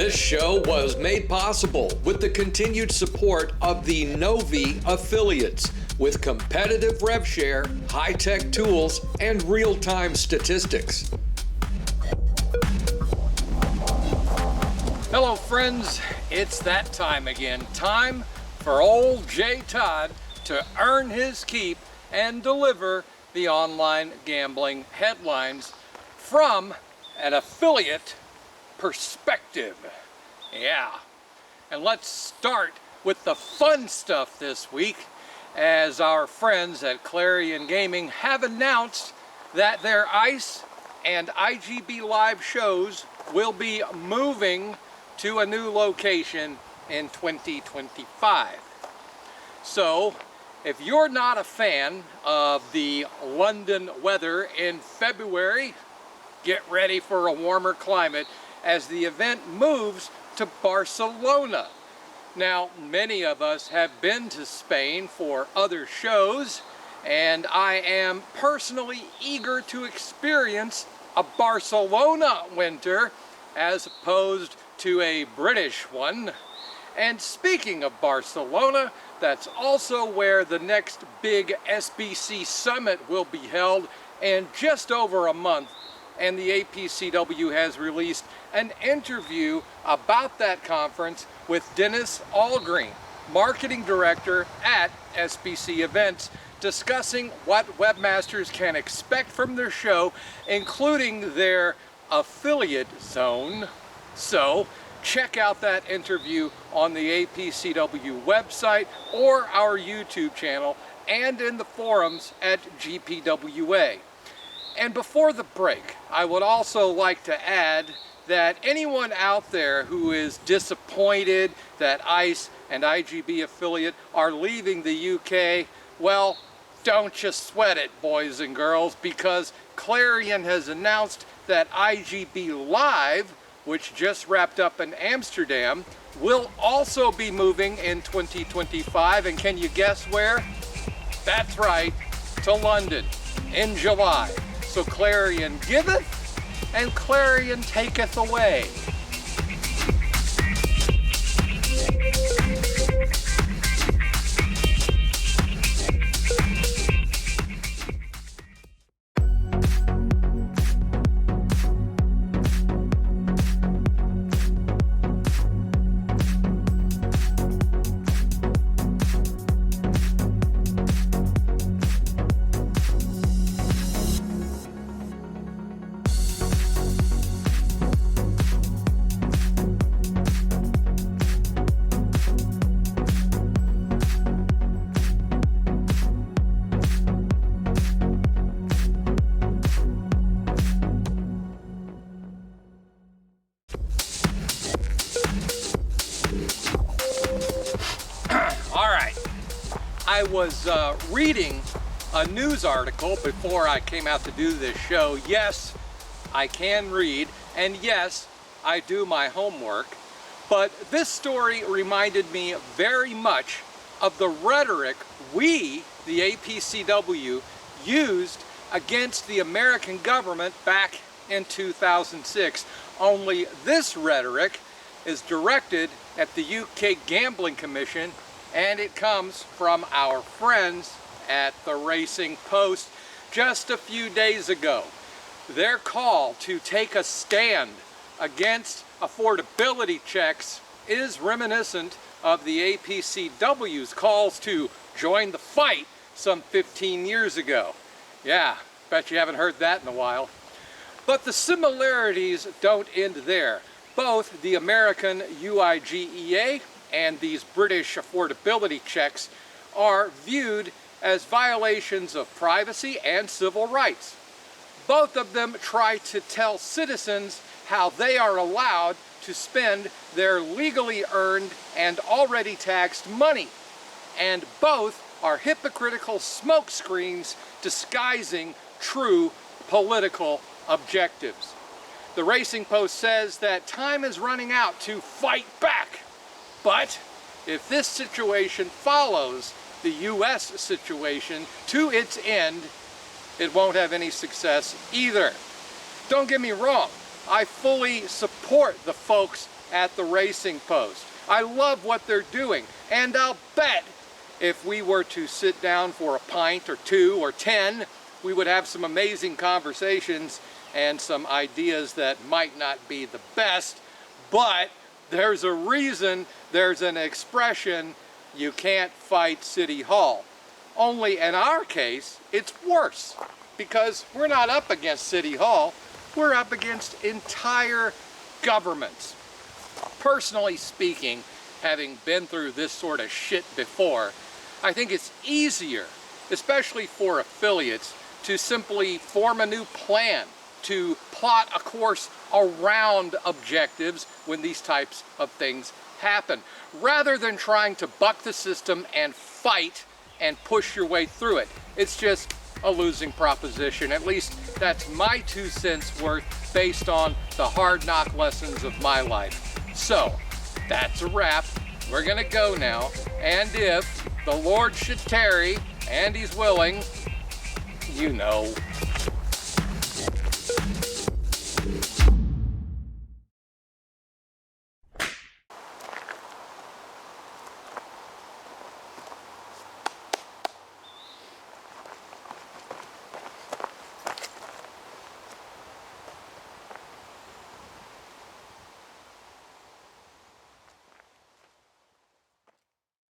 This show was made possible with the continued support of the Novi affiliates with competitive rev share, high-tech tools, and real-time statistics. Hello friends, it's that time again. Time for old J. Todd to earn his keep and deliver the online gambling headlines from an affiliate perspective. Yeah, and let's start with the fun stuff this week, as our friends at Clarion Gaming have announced that their ICE and IGB Live shows will be moving to a new location in 2025. So, if you're not a fan of the London weather in February, get ready for a warmer climate as the event moves to Barcelona. Now, many of us have been to Spain for other shows, and I am personally eager to experience a Barcelona winter as opposed to a British one. And speaking of Barcelona, that's also where the next big SBC summit will be held in just over a month. And the APCW has released an interview about that conference with Dennis Algreen, marketing director at SBC Events, discussing what webmasters can expect from their show, including their affiliate zone. So check out that interview on the APCW website or our YouTube channel and in the forums at GPWA. And before the break, I would also like to add that anyone out there who is disappointed that ICE and IGB affiliate are leaving the UK, well, don't you sweat it, boys and girls, because Clarion has announced that IGB Live, which just wrapped up in Amsterdam, will also be moving in 2025. And can you guess where? That's right, to London in July. So Clarion giveth, and Clarion taketh away. I was reading a news article before I came out to do this show. Yes, I can read, and yes, I do my homework, but this story reminded me very much of the rhetoric we, the APCW, used against the American government back in 2006. Only this rhetoric is directed at the UK Gambling Commission, and it comes from our friends at the Racing Post just a few days ago. Their call to take a stand against affordability checks is reminiscent of the APCW's calls to join the fight some 15 years ago. Yeah, bet you haven't heard that in a while. But the similarities don't end there. Both the American UIGEA and these British affordability checks are viewed as violations of privacy and civil rights. Both of them try to tell citizens how they are allowed to spend their legally earned and already taxed money. And both are hypocritical smokescreens disguising true political objectives. The Racing Post says that time is running out to fight back. But if this situation follows the US situation to its end, it won't have any success either. Don't get me wrong, I fully support the folks at the racing post. I love what they're doing, and I'll bet if we were to sit down for a pint or 2 or 10, we would have some amazing conversations and some ideas that might not be the best, but there's a reason, there's an expression, you can't fight City Hall. Only in our case, it's worse, because we're not up against City Hall, we're up against entire governments. Personally speaking, having been through this sort of shit before, I think it's easier, especially for affiliates, to simply form a new plan, to plot a course around objectives when these types of things happen, rather than trying to buck the system and fight and push your way through it. It's just a losing proposition. At least that's my 2 cents worth based on the hard knock lessons of my life. So, that's a wrap. We're gonna go now, and if the Lord should tarry, and He's willing, you know.